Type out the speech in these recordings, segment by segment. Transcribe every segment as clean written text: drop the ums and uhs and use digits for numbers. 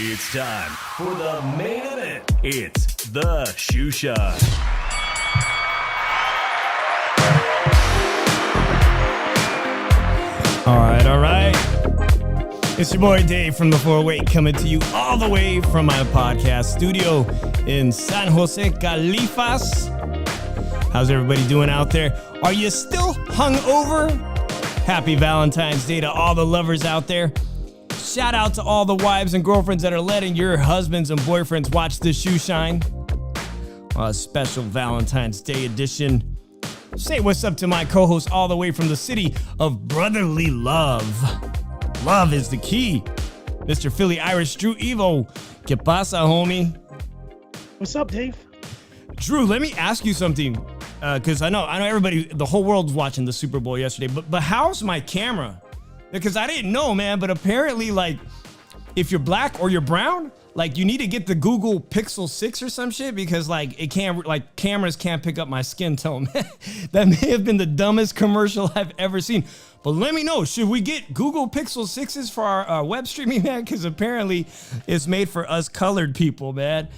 It's time for the main event. It's the Shoe Shine. All right. It's your boy Dave from the 408 coming to you all the way from my podcast studio in San Jose, Califas. How's everybody doing out there? Are you still hungover? Happy Valentine's Day to all the lovers out there. Shout out to all the wives and girlfriends that are letting your husbands and boyfriends watch the Shoe Shine. A special Valentine's Day edition. Say what's up to my co-host all the way from the city of brotherly love. Love is the key. Mr. Philly Drew Evo. ¿Qué pasa, homie? What's up, Dave? Drew, let me ask you something. Because I know everybody, the whole world's watching the Super Bowl yesterday. But how's my camera? Because I didn't know, man, but apparently, like, if you're black or you're brown, like, you need to get the Google Pixel 6 or some shit because, like, it can't, like, cameras can't pick up my skin tone. That may have been the dumbest commercial I've ever seen. But let me know, should we get Google Pixel 6s for our web streaming, man? Because apparently it's made for us colored people, man.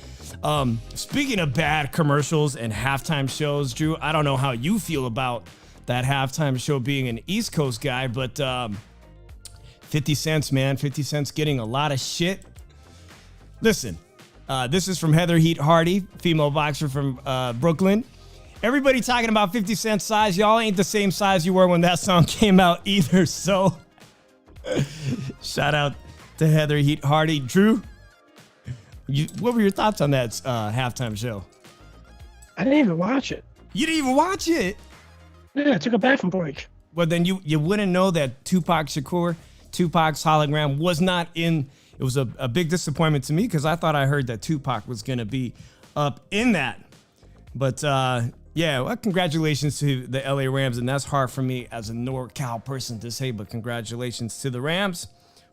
Speaking of bad commercials and halftime shows, Drew, I don't know how you feel about that halftime show being an East Coast guy, but 50 Cent, man. 50 Cent's getting a lot of shit. Listen, this is from Heather Heat Hardy, female boxer from Brooklyn. Everybody talking about 50 Cent's size. Y'all ain't the same size you were when that song came out either. So, shout out to Heather Heat Hardy. Drew, what were your thoughts on that halftime show? I didn't even watch it. You didn't even watch it? Yeah, I took a bathroom break. Well, then you wouldn't know that Tupac's hologram was not in. It was a big disappointment to me because I thought I heard that Tupac was going to be up in that. But yeah, well, congratulations to the LA Rams. And that's hard for me as a NorCal person to say, but congratulations to the Rams.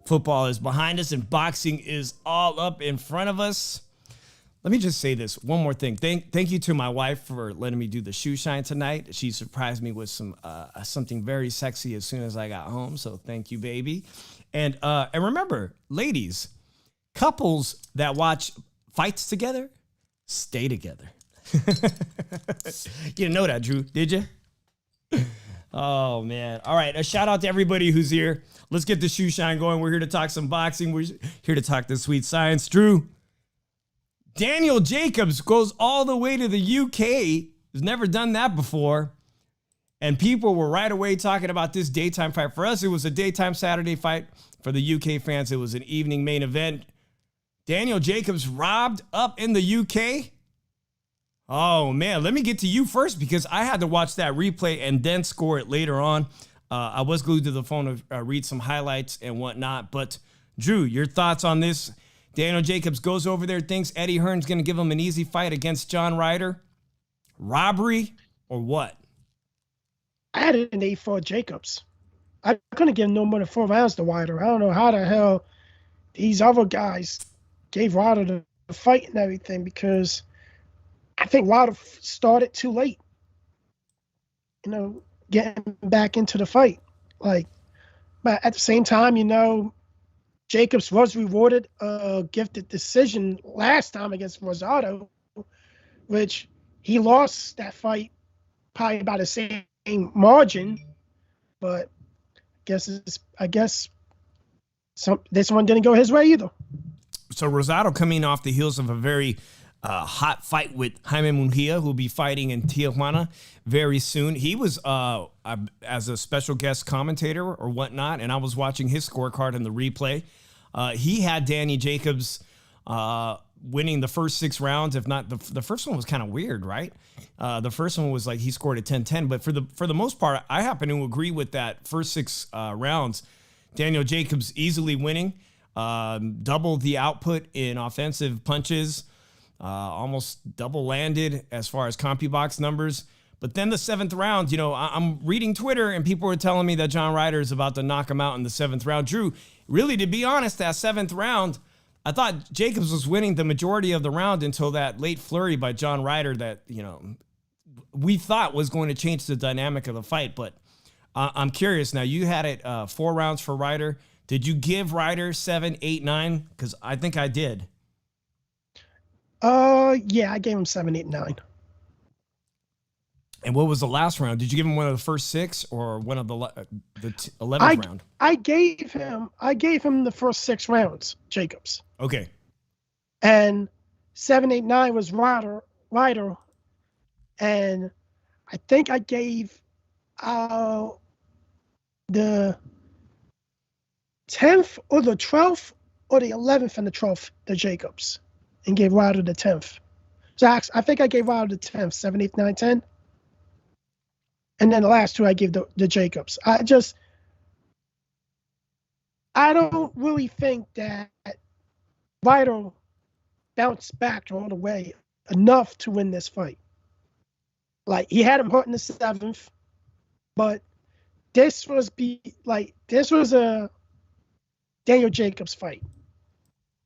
Football is behind us and boxing is all up in front of us. Let me just say this one more thing. Thank you to my wife for letting me do the Shoe Shine tonight. She surprised me with something very sexy as soon as I got home. So thank you, baby. And remember, ladies, couples that watch fights together stay together. You didn't know that, Drew, did you? Oh, man. All right. A shout out to everybody who's here. Let's get the Shoe Shine going. We're here to talk some boxing. We're here to talk the sweet science. Drew, Daniel Jacobs goes all the way to the UK. He's never done that before. And people were right away talking about this daytime fight. For us, it was a daytime Saturday fight. For the UK fans, it was an evening main event. Daniel Jacobs robbed up in the UK. Oh, man, let me get to you first because I had to watch that replay and then score it later on. I was glued to the phone to read some highlights and whatnot. But, Drew, your thoughts on this? Daniel Jacobs goes over there, thinks Eddie Hearn's going to give him an easy fight against John Ryder. Robbery or what? I had an 8-4 Jacobs. I couldn't give no more than 4 rounds to Ryder. I don't know how the hell these other guys gave Ryder the fight and everything because I think Ryder started too late. You know, getting back into the fight. Like, but at the same time, you know, Jacobs was rewarded a gifted decision last time against Rosado, which he lost that fight probably by the same margin. But I guess this one didn't go his way either. So Rosado coming off the heels of a very hot fight with Jaime Munguia, who'll be fighting in Tijuana very soon. He was as a special guest commentator or whatnot, and I was watching his scorecard in the replay. He had Danny Jacobs winning the first 6 rounds. If not, the first one was kind of weird, right? The first one was like he scored a 10-10, but for the most part, I happen to agree with that first 6 rounds. Daniel Jacobs easily winning, doubled the output in offensive punches, almost double landed as far as CompuBox numbers. But then the 7th round, I'm reading Twitter and people were telling me that John Ryder is about to knock him out in the 7th round. Drew, really, to be honest, that 7th round, I thought Jacobs was winning the majority of the round until that late flurry by John Ryder that, we thought was going to change the dynamic of the fight. But I'm curious now, you had it 4 rounds for Ryder. Did you give Ryder 7, 8, 9? Because I think I did. Yeah, I gave him 7, 8, 9. And what was the last round? Did you give him one of the first 6 or one of the 11th round? I gave him the first 6 rounds, Jacobs. Okay. And 7, 8, 9 was Ryder. And I think I gave the 10th or the 12th or the 11th and the 12th to Jacobs and gave Ryder the 10th. So I think I gave Ryder the 10th, 7, 8, 9, 10. And then the last 2 I gave the Jacobs. I don't really think that Ryder bounced back all the way enough to win this fight. Like, he had him hurt in the 7th, but this was a Daniel Jacobs fight.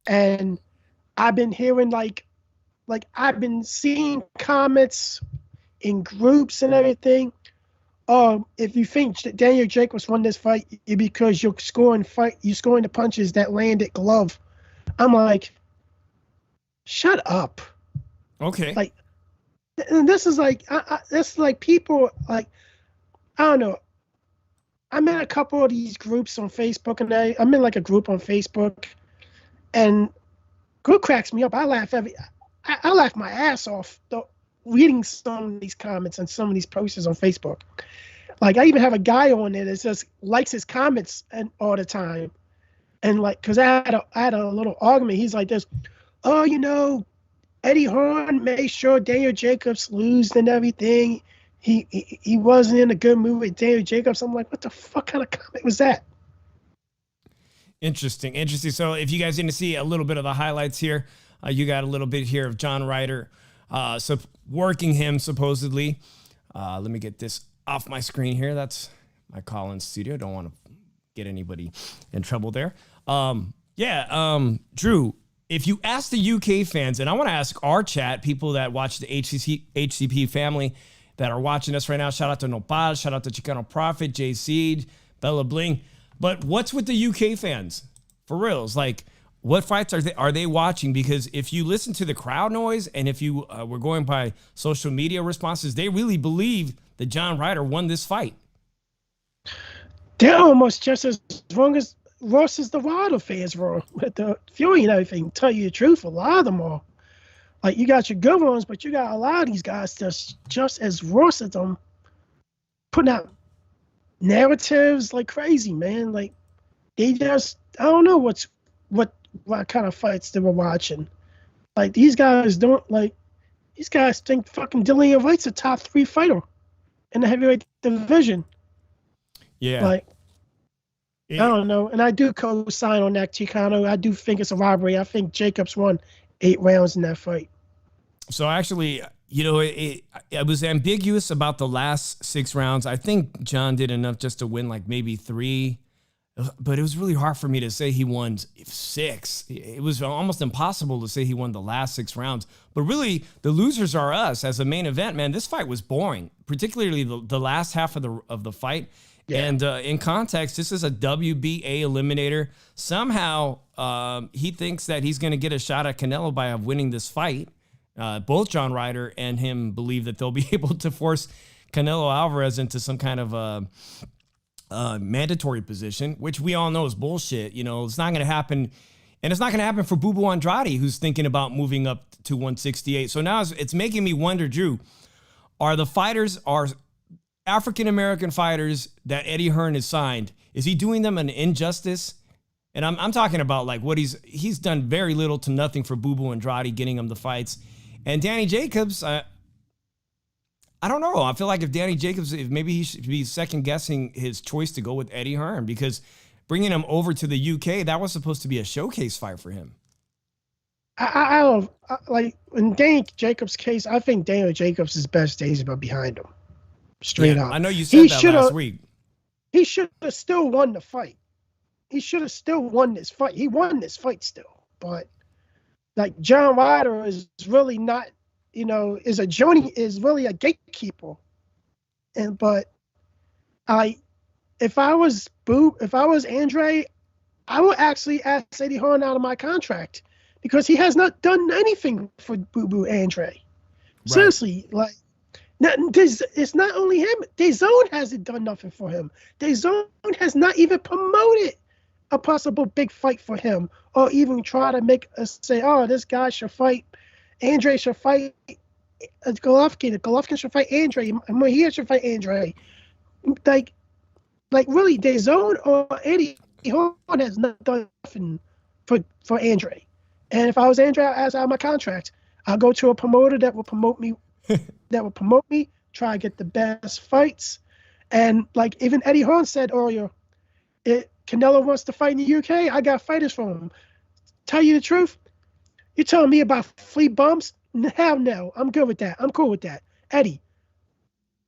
And I've been hearing I've been seeing comments in groups and everything. If you think that Daniel Jacobs won this fight because you're scoring the punches that landed glove. I'm like, shut up. Okay. Like, and this is like, this is like people like, I don't know. I'm in a couple of these groups on Facebook, and I'm in like a group on Facebook, and group cracks me up. I laugh my ass off reading some of these comments and some of these posters on Facebook. Like, I even have a guy on there that just likes his comments all the time. And like, cause I had a little argument. He's like this, Eddie Hearn made sure Daniel Jacobs lose and everything. He wasn't in a good mood with Daniel Jacobs. I'm like, what the fuck kind of comment was that? Interesting. So if you guys didn't see a little bit of the highlights here, you got a little bit here of John Ryder, working him supposedly. Let me get this off my screen here. That's my call-in studio. Don't want to get anybody in trouble there. Drew, if you ask the UK fans, and I want to ask our chat, people that watch the HCP family that are watching us right now, shout out to Nopal, shout out to Chicano Prophet, Jay Seed, Bella Bling. But what's with the UK fans? For reals, like, what fights are they watching? Because if you listen to the crowd noise and if you were going by social media responses, they really believe that John Ryder won this fight. They're almost just as wrong as Ross as the Wilder fans were with the Fury and everything. Tell you the truth, a lot of them are. Like, you got your good ones, but you got a lot of these guys that's just as Ross as them, putting out narratives like crazy, man. Like, they just, I don't know what kind of fights they were watching. Like, these guys think fucking Dillian Wright's a top 3 fighter in the heavyweight division. Yeah. Like, I don't know. And I do co-sign on that, Chicano. I do think it's a robbery. I think Jacobs won 8 rounds in that fight. So actually, it was ambiguous about the last 6 rounds. I think John did enough just to win like maybe 3, but it was really hard for me to say he won 6. It was almost impossible to say he won the last 6 rounds. But really, the losers are us as a main event, man. This fight was boring, particularly the last half of the fight. Yeah. And in context, this is a WBA eliminator. Somehow, he thinks that he's going to get a shot at Canelo by winning this fight. Both John Ryder and him believe that they'll be able to force Canelo Alvarez into some kind of mandatory position, which we all know is bullshit. You know, it's not going to happen. And it's not going to happen for Bubu Andrade, who's thinking about moving up to 168. So now it's making me wonder, Drew, are African-American fighters that Eddie Hearn has signed, is he doing them an injustice? And I'm talking about like what he's done very little to nothing for Bubu Andrade, getting him the fights. And Danny Jacobs, I don't know. I feel like if Danny Jacobs, if maybe he should be second guessing his choice to go with Eddie Hearn, because bringing him over to the UK, that was supposed to be a showcase fight for him. I don't like in Danny Jacobs' case. I think Danny Jacobs' best days are behind him. Straight up. I know you said that last week. He should have still won the fight. He should have still won this fight. He won this fight still, but like John Ryder is really not, you know, is really a gatekeeper. But if I was Andre, I would actually ask Eddie Hearn out of my contract because he has not done anything for Boo Andre. Right. Seriously, like. It's not only him. DAZN hasn't done nothing for him. DAZN has not even promoted a possible big fight for him, or even try to make us say, "Oh, this guy should fight. Andre should fight Golovkin. Golovkin should fight Andre. Mahia should fight Andre." Like really, DAZN or Eddie Hearn has not done nothing for Andre. And if I was Andre, I'd ask out of my contract. I'll go to a promoter that will promote me. Try to get the best fights. And like even Eddie Hearn said earlier, Canelo wants to fight in the UK, I got fighters for him. Tell you the truth, you're telling me about flea bumps? Hell no, I'm good with that. I'm cool with that. Eddie,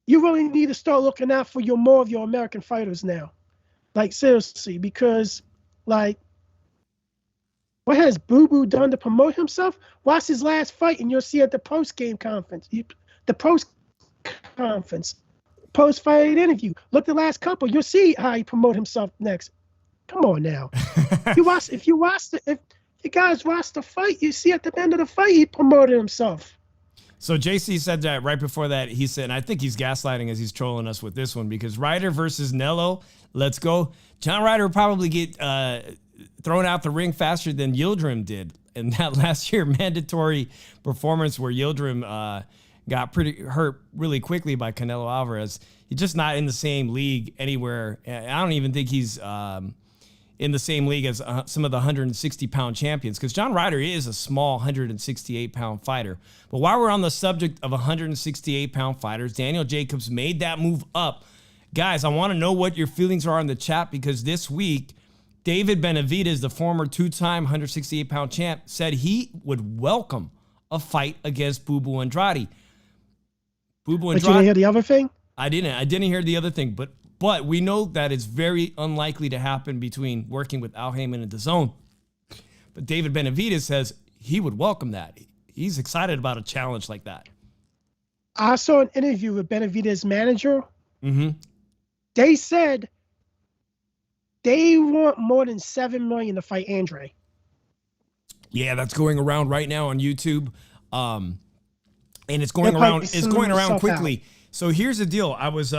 you really need to start looking out for more of your American fighters now. Like seriously, because like what has Boo Boo done to promote himself? Watch his last fight and you'll see at the post-game conference. Post-fight interview. Look the last couple. You'll see how he promote himself next. Come on now. If you guys watch the fight, you see at the end of the fight he promoted himself. So JC said that right before that. He said, and I think he's gaslighting as he's trolling us with this one, because Ryder versus Nello, let's go. John Ryder will probably get thrown out the ring faster than Yildirim did in that last year mandatory performance where Yildirim got pretty hurt really quickly by Canelo Alvarez. He's just not in the same league anywhere. I don't even think he's in the same league as some of the 160-pound champions, because John Ryder is a small 168-pound fighter. But while we're on the subject of 168-pound fighters, Daniel Jacobs made that move up. Guys, I want to know what your feelings are in the chat, because this week, David Benavidez, the former two-time 168-pound champ, said he would welcome a fight against Bubu Andrade. Bubu Andrade. But you didn't hear the other thing? I didn't hear the other thing, but we know that it's very unlikely to happen between working with Al Heyman and DAZN. But David Benavidez says he would welcome that. He's excited about a challenge like that. I saw an interview with Benavidez's manager. Mm-hmm. They said they want more than $7 million to fight Andre. Yeah, that's going around right now on YouTube. And it's going around quickly. Out. So here's the deal. I was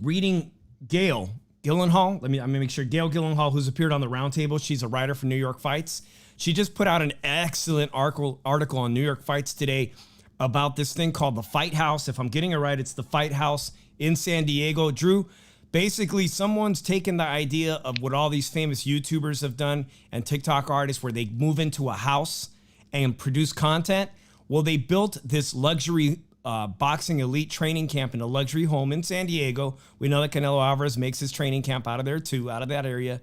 reading Gail Gyllenhaal. I'm gonna make sure. Gail Gyllenhaal, who's appeared on the Roundtable. She's a writer for New York Fights. She just put out an excellent article on New York Fights today about this thing called the Fight House. If I'm getting it right, it's the Fight House in San Diego. Drew, basically someone's taken the idea of what all these famous YouTubers have done and TikTok artists, where they move into a house and produce content. Well, they built this luxury boxing elite training camp in a luxury home in San Diego. We know that Canelo Alvarez makes his training camp out of there too, out of that area.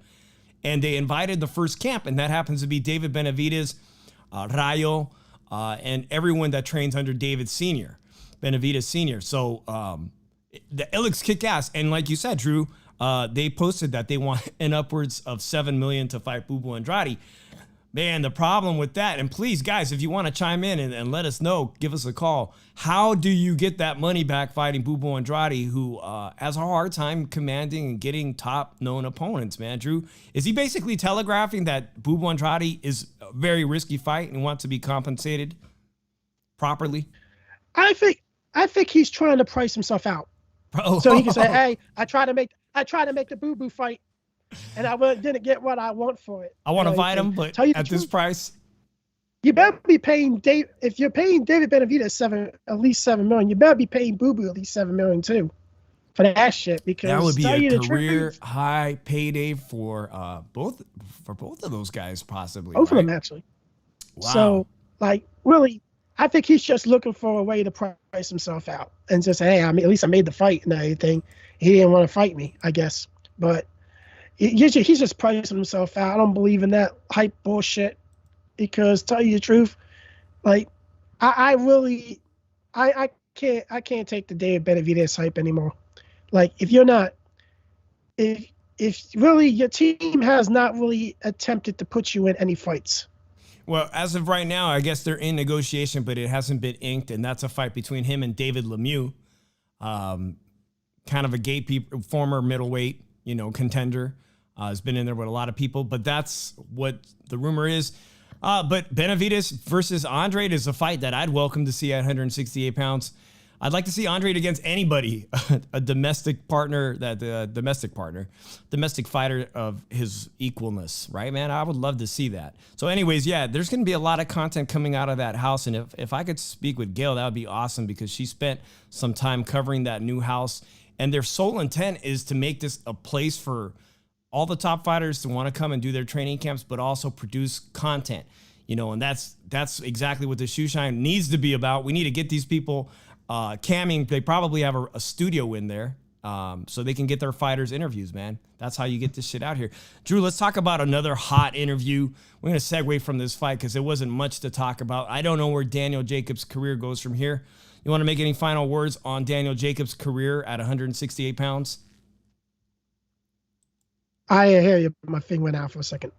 And they invited the first camp, and that happens to be David Benavidez, Rayo, and everyone that trains under David Sr., Benavidez Sr. So it looks kick-ass. And like you said, Drew, they posted that they want an upwards of $7 million to fight Bubu Andrade. Man, the problem with that, and please, guys, if you want to chime in and let us know, give us a call. How do you get that money back fighting Bubu Andrade, who has a hard time commanding and getting top-known opponents, man? Drew, is he basically telegraphing that Bubu Andrade is a very risky fight and wants to be compensated properly? I think he's trying to price himself out. So he can say, hey, I try to make I tried to make the Boo Boo fight, and I didn't get what I want for it. I want to fight him, but at this price, you better be paying Dave. If you're paying David Benavidez at least $7 million, you better be paying Boo Boo at least $7 million too, for that shit. Because that would be a career high payday for both of those guys, possibly. Both of them actually. Wow. So, like, really, I think he's just looking for a way to price himself out and just say, hey, at least I made the fight and everything. He didn't want to fight me, I guess, but he's just pricing himself out. I don't believe in that hype bullshit. Because tell you the truth, like I can't take the David Benavidez hype anymore. Like if really your team has not really attempted to put you in any fights. Well, as of right now, I guess they're in negotiation, but it hasn't been inked, and that's a fight between him and David Lemieux, kind of a former middleweight, contender. Has been in there with a lot of people, but that's what the rumor is. But Benavidez versus Andrade is a fight that I'd welcome to see at 168 pounds. I'd like to see Andrade against anybody, a domestic fighter of his equalness, right, man? I would love to see that. So anyways, yeah, there's going to be a lot of content coming out of that house. And if I could speak with Gail, that would be awesome because she spent some time covering that new house. And their sole intent is to make this a place for all the top fighters to want to come and do their training camps, but also produce content, and that's exactly what the Shoe Shine needs to be about. We need to get these people camming. They probably have a studio in there so they can get their fighters interviews, man. That's how you get this shit out here. Drew, let's talk about another hot interview. We're going to segue from this fight because there wasn't much to talk about. I don't know where Daniel Jacobs' career goes from here. You want to make any final words on Daniel Jacobs' career at 168 pounds? I hear you. My thing went out for a second.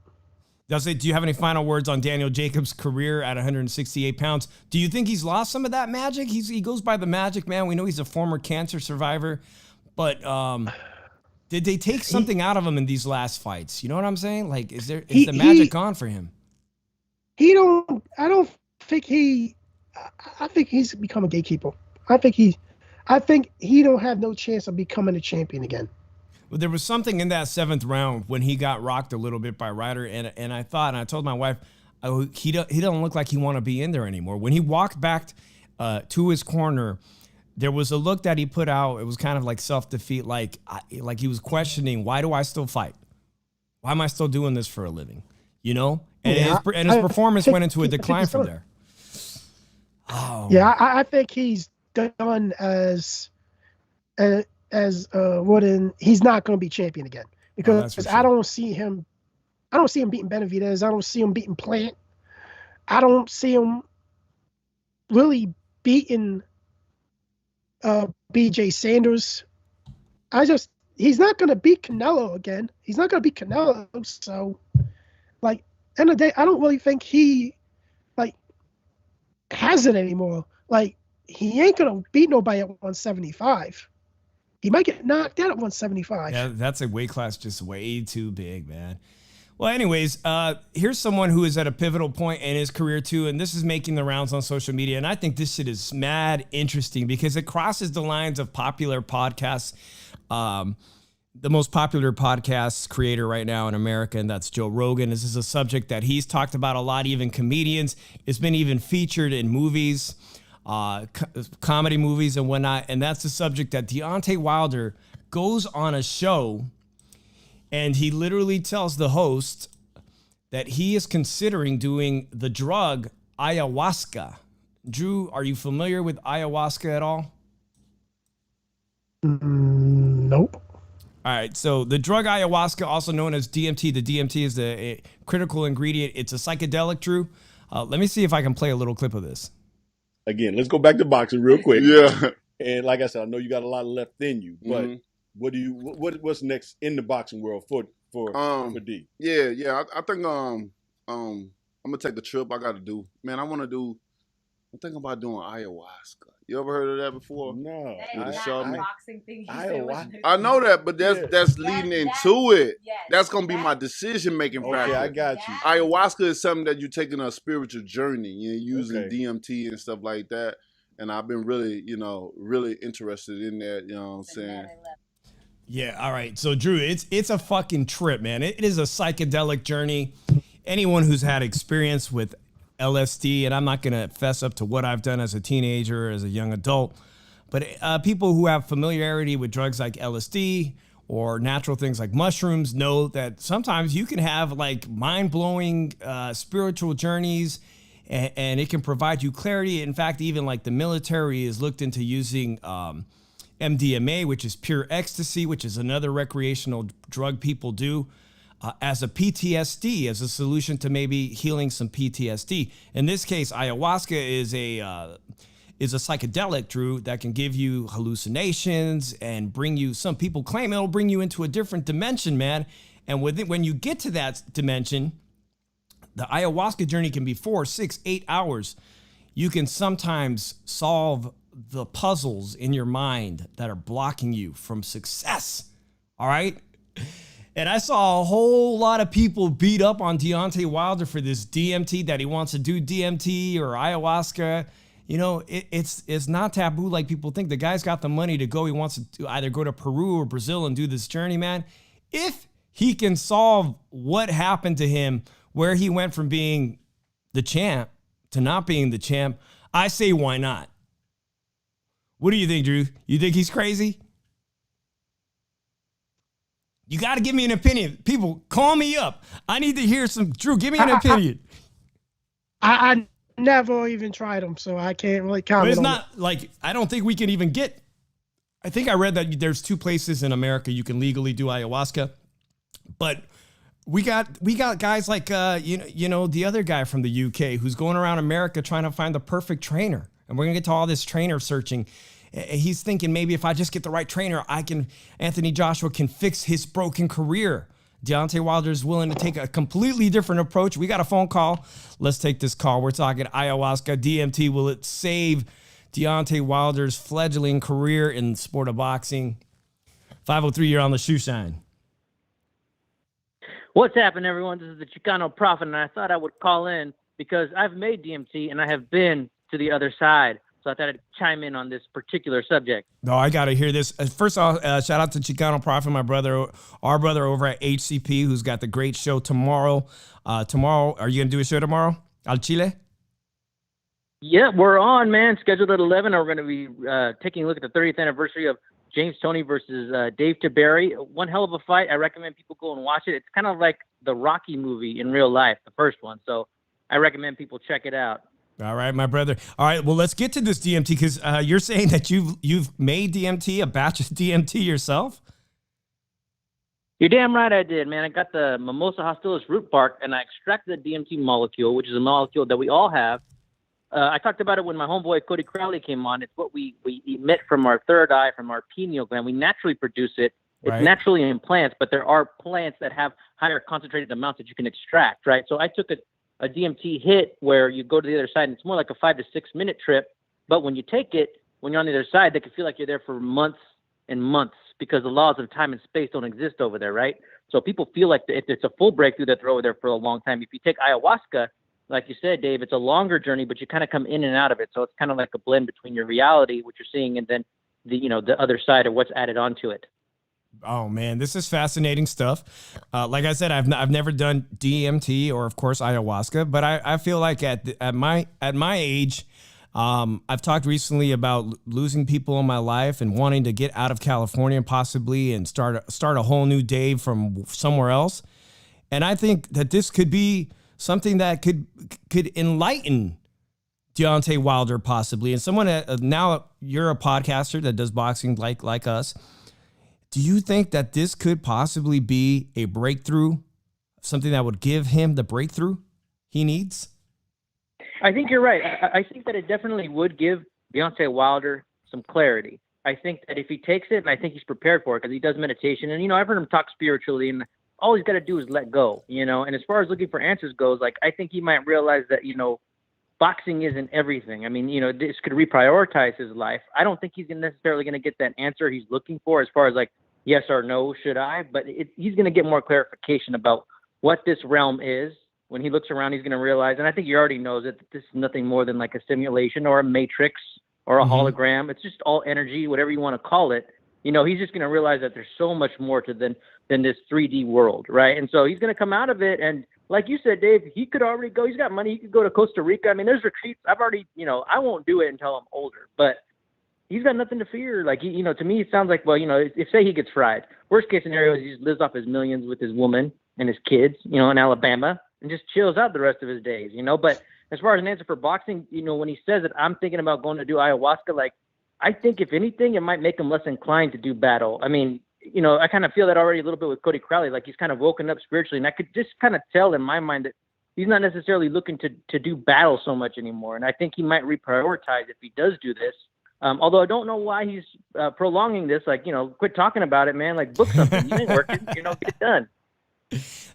Do you have any final words on Daniel Jacobs' career at 168 pounds? Do you think he's lost some of that magic? He goes by the Magic Man. We know he's a former cancer survivor, but did they take something out of him in these last fights? You know what I'm saying? Like, is the magic gone for him? I think he's become a gatekeeper. I think he don't have no chance of becoming a champion again. Well, there was something in that 7th round when he got rocked a little bit by Ryder, and I told my wife, he doesn't look like he want to be in there anymore. When he walked back to his corner, there was a look that he put out. It was kind of like self-defeat, like he was questioning, why do I still fight? Why am I still doing this for a living? And his performance went into a decline from there. Oh. Yeah, I think he's done as he's not going to be champion again because sure. I don't see him beating Benavidez. I don't see him beating Plant. I don't see him really beating BJ Sanders. He's not going to beat Canelo again. He's not going to beat Canelo. So, like, end of the day, I don't really think he has it anymore. Like, he ain't going to beat nobody at 175. He might get knocked out at 175. Yeah, that's a weight class just way too big, man. Well, anyways, here's someone who is at a pivotal point in his career too, and this is making the rounds on social media, and I think this shit is mad interesting because it crosses the lines of popular podcasts. The most popular podcast creator right now in America, and that's Joe Rogan. This is a subject that he's talked about a lot, even comedians. It's been even featured in movies. Comedy movies and whatnot, and that's the subject that Deontay Wilder goes on a show and he literally tells the host that he is considering doing the drug ayahuasca. Drew, are you familiar with ayahuasca at all? Nope. All right, so the drug ayahuasca, also known as DMT, the DMT is the critical ingredient. It's a psychedelic, Drew. Let me see if I can play a little clip of this. Again, let's go back to boxing real quick. Yeah. And like I said, I know you got a lot left in you, but what's next in the boxing world for D? Yeah. I think I'm gonna take the trip I got to do. Man, I'm thinking about doing ayahuasca. You ever heard of that before? No. Boxing thing. I know that, but that's leading into it. Yes. That's gonna be my decision making factor. Okay, I got you. Ayahuasca is something that you're taking a spiritual journey. You're using DMT and stuff like that. And I've been really interested in that. You know what I'm saying? Yeah, all right. So Drew, it's a fucking trip, man. It is a psychedelic journey. Anyone who's had experience with LSD, and I'm not going to fess up to what I've done as a teenager, as a young adult, but people who have familiarity with drugs like LSD or natural things like mushrooms know that sometimes you can have like mind-blowing spiritual journeys, and it can provide you clarity. In fact, even like the military is looked into using MDMA, which is pure ecstasy, which is another recreational drug people do, as a PTSD, as a solution to maybe healing some PTSD. In this case, ayahuasca is a psychedelic, Drew, that can give you hallucinations and bring you, some people claim it'll bring you into a different dimension, man. And when you get to that dimension, the ayahuasca journey can be 4, 6, 8 hours. You can sometimes solve the puzzles in your mind that are blocking you from success. All right. And I saw a whole lot of people beat up on Deontay Wilder for this DMT, that he wants to do DMT or ayahuasca. You know, it's not taboo like people think. The guy's got the money to go. He wants to either go to Peru or Brazil and do this journey, man. If he can solve what happened to him, where he went from being the champ to not being the champ, I say why not? What do you think, Drew? You think he's crazy? You got to give me an opinion. People, call me up. I need to hear some. Drew, give me an opinion. I never even tried them, so I can't really comment. But it's on not it. like, I don't think we can even get. I think I read that there's 2 places in America you can legally do ayahuasca, but we got guys like you know the other guy from the UK who's going around America trying to find the perfect trainer, and we're gonna get to all this trainer searching. He's thinking maybe if I just get the right trainer, Anthony Joshua can fix his broken career. Deontay Wilder is willing to take a completely different approach. We got a phone call. Let's take this call. We're talking ayahuasca, DMT. Will it save Deontay Wilder's fledgling career in the sport of boxing? 503, you're on the shoe shine. What's happening, everyone? This is the Chicano Prophet, and I thought I would call in because I've made DMT and I have been to the other side. So I thought I'd chime in on this particular subject. No, I got to hear this. First off, shout out to Chicano Prophet, my brother, our brother over at HCP, who's got the great show tomorrow. Tomorrow, are you going to do a show tomorrow? Al Chile? Yeah, we're on, man. Scheduled at 11. We're going to be taking a look at the 30th anniversary of James Toney versus Dave Tiberi. One hell of a fight. I recommend people go and watch it. It's kind of like the Rocky movie in real life, the first one. So I recommend people check it out. All right, my brother. All right, well, let's get to this DMT because you're saying that you've made DMT, a batch of DMT yourself? You're damn right I did, man. I got the Mimosa hostilis root bark, and I extracted the DMT molecule, which is a molecule that we all have. I talked about it when my homeboy Cody Crowley came on. It's what we emit from our third eye, from our pineal gland. We naturally produce it. It's right. Naturally in plants, but there are plants that have higher concentrated amounts that you can extract, right? So I took a DMT hit where you go to the other side, and it's more like a 5 to 6 minute trip. But when you take it, when you're on the other side, they can feel like you're there for months and months because the laws of time and space don't exist over there, right? So people feel like it's a full breakthrough that they're over there for a long time. If you take ayahuasca, like you said, Dave, it's a longer journey, but you kind of come in and out of it. So it's kind of like a blend between your reality, what you're seeing, and then the other side of what's added onto it. Oh man, this is fascinating stuff. Like I said, I've never done DMT or of course ayahuasca, but I feel like at my age, I've talked recently about losing people in my life and wanting to get out of California possibly and start a whole new day from somewhere else. And I think that this could be something that could enlighten Deontay Wilder possibly. And someone now you're a podcaster that does boxing like us. Do you think that this could possibly be a breakthrough, something that would give him the breakthrough he needs? I think you're right. I think that it definitely would give Deontay Wilder some clarity. I think that if he takes it, and I think he's prepared for it because he does meditation, and I've heard him talk spiritually, and all he's got to do is let go, And as far as looking for answers goes, like I think he might realize that boxing isn't everything. I mean, this could reprioritize his life. I don't think he's necessarily going to get that answer he's looking for as far as like yes or no, should I? But he's going to get more clarification about what this realm is. When he looks around, he's going to realize, and I think he already knows that this is nothing more than like a simulation or a matrix or a hologram. It's just all energy, whatever you want to call it. he's just going to realize that there's so much more to than this 3D world, right? And so he's going to come out of it, and like you said, Dave, he could already go. He's got money. He could go to Costa Rica. I mean, there's retreats. I've already, I won't do it until I'm older, but he's got nothing to fear. Like, to me, it sounds like, well, if say he gets fried, worst case scenario is he just lives off his millions with his woman and his kids, in Alabama, and just chills out the rest of his days, But as far as an answer for boxing, when he says that I'm thinking about going to do ayahuasca, like, I think if anything, it might make him less inclined to do battle. I mean, I kind of feel that already a little bit with Cody Crowley. Like, he's kind of woken up spiritually, and I could just kind of tell in my mind that he's not necessarily looking to do battle so much anymore. And I think he might reprioritize if he does do this. Although I don't know why he's prolonging this. Like, quit talking about it, man. Like, book something. You ain't working. Get it done.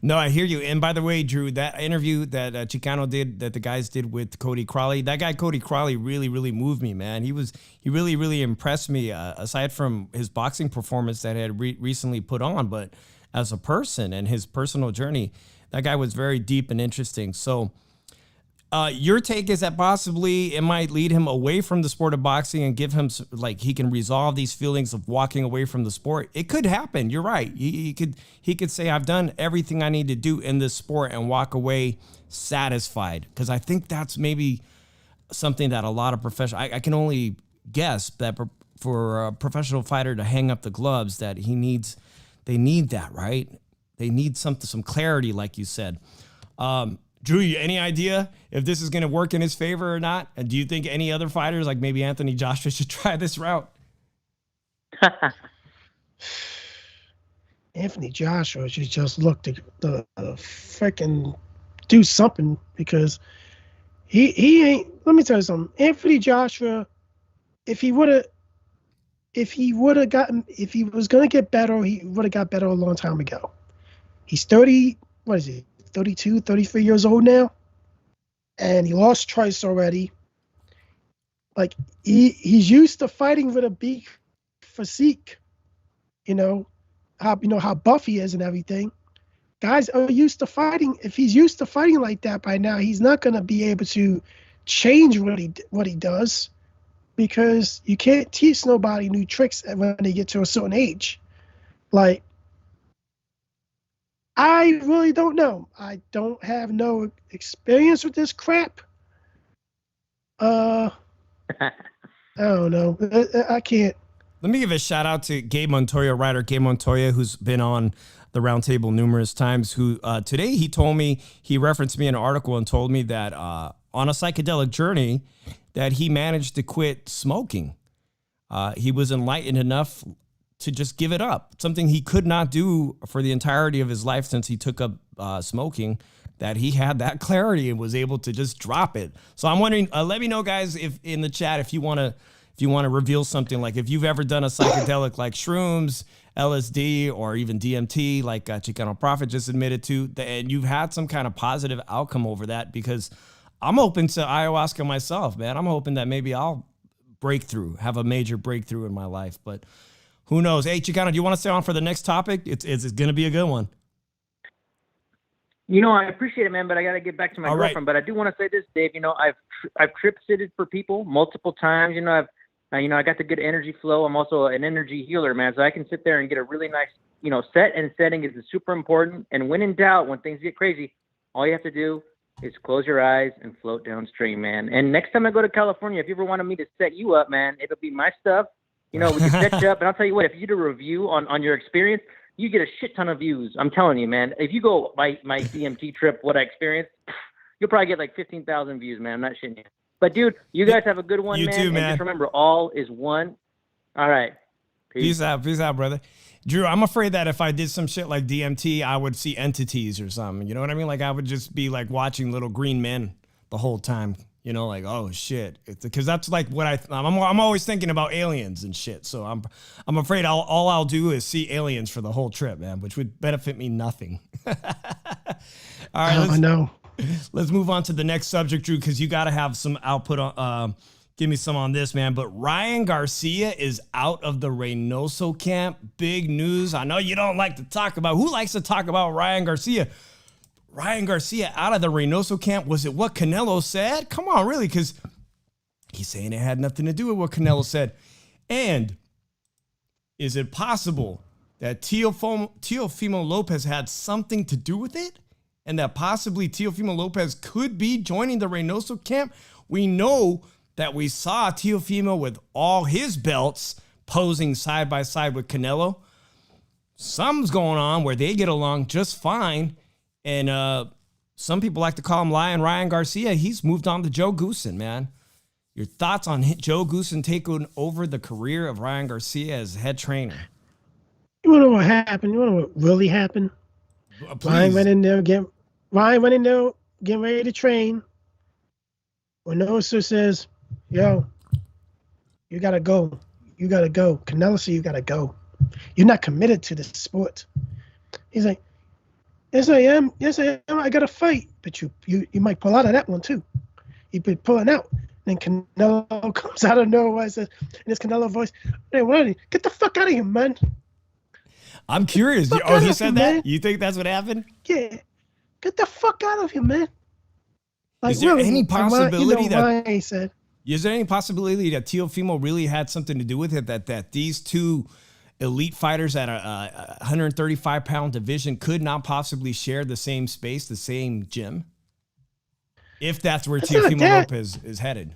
No, I hear you. And by the way, Drew, that interview that Chicano did, that the guys did with Cody Crowley, that guy Cody Crowley really, really moved me, man. He really, really impressed me, aside from his boxing performance that he had recently put on, but as a person and his personal journey, that guy was very deep and interesting. So your take is that possibly it might lead him away from the sport of boxing and give him, like, he can resolve these feelings of walking away from the sport. It could happen. You're right. He could say, I've done everything I need to do in this sport and walk away satisfied. Because I think that's maybe something that a lot of professional, I can only guess that for a professional fighter to hang up the gloves, that they need that, right? They need some clarity, like you said. Drew, any idea if this is going to work in his favor or not? And do you think any other fighters, like maybe Anthony Joshua, should try this route? Anthony Joshua should just look to the freaking do something, because he ain't. Let me tell you something. Anthony Joshua, if he was going to get better, he would have got better a long time ago. He's 30. What is he? 32, 33 years old now, and he lost twice already. Like, he's used to fighting with a big physique, how buff he is and everything. Guys are used to fighting. If he's used to fighting like that by now, he's not going to be able to change what he does, because you can't teach nobody new tricks when they get to a certain age. Like, I really don't know. I don't have no experience with this crap. I don't know. I can't. Let me give a shout out to Gabe Montoya, Ryder Gabe Montoya, who's been on the roundtable numerous times, who today he referenced me in an article and told me that on a psychedelic journey that he managed to quit smoking. He was enlightened enough to just give it up, something he could not do for the entirety of his life since he took up smoking, that he had that clarity and was able to just drop it. So I'm wondering, let me know, guys, if in the chat, if you want to reveal something, like if you've ever done a psychedelic like shrooms, LSD, or even DMT, like Chicano Prophet just admitted to, and you've had some kind of positive outcome over that, because I'm open to ayahuasca myself, man. I'm hoping that maybe I'll have a major breakthrough in my life, but who knows? Hey, Chicano, do you want to stay on for the next topic? It's going to be a good one. I appreciate it, man, but I got to get back to my girlfriend. Right. But I do want to say this, Dave. I've trip-sitted for people multiple times. I got the good energy flow. I'm also an energy healer, man. So I can sit there and get a really nice, set and setting is super important. And when in doubt, when things get crazy, all you have to do is close your eyes and float downstream, man. And next time I go to California, if you ever wanted me to set you up, man, it'll be my stuff. We can set you up, and I'll tell you what, if you do a review on your experience, you get a shit ton of views. I'm telling you, man. If you go my DMT trip, what I experienced, you'll probably get like 15,000 views, man. I'm not shitting you. But, dude, you guys have a good one, man. Too, man. And just remember, all is one. All right. Peace out, brother. Drew, I'm afraid that if I did some shit like DMT, I would see entities or something. You know what I mean? Like, I would just be like watching little green men the whole time. Like, oh shit, because that's like what I'm always thinking about aliens and shit. So I'm afraid all I'll do is see aliens for the whole trip, man, which would benefit me nothing. All right, I know. Let's move on to the next subject, Drew, because you got to have some output on. Give me some on this, man. But Ryan Garcia is out of the Reynoso camp. Big news. I know you don't like to talk about. Who likes to talk about Ryan Garcia? Ryan Garcia out of the Reynoso camp. Was it what Canelo said? Come on, really? Because he's saying it had nothing to do with what Canelo said. And Is it possible that Teofimo Lopez had something to do with it? And that possibly Teofimo Lopez could be joining the Reynoso camp? We know that we saw Teofimo with all his belts posing side by side with Canelo. Something's going on where they get along just fine. And some people like to call him Ryan Garcia. He's moved on to Joe Goossen, man. Your thoughts on Joe Goossen taking over the career of Ryan Garcia as head trainer? You want to know what happened? You want to know what really happened? Ryan went in there, getting ready to train. Reynoso says, yo, you got to go. You got to go. Canelo said you got to go. You're not committed to the sport. He's like, yes, I am. Yes, I am. I got to fight. But you might pull out of that one, too. You've been pulling out. Then Canelo comes out of nowhere and says, in his Canelo voice, hey, Ronnie, get the fuck out of here, man. I'm curious. Oh, he said that? Man. You think that's what happened? Yeah. Get the fuck out of here, man. Like, is there really, any possibility that said? Is there any possibility that Teofimo really had something to do with it? That these two elite fighters at a 135-pound division could not possibly share the same space, the same gym? If that's where Teofimo Lopez is headed.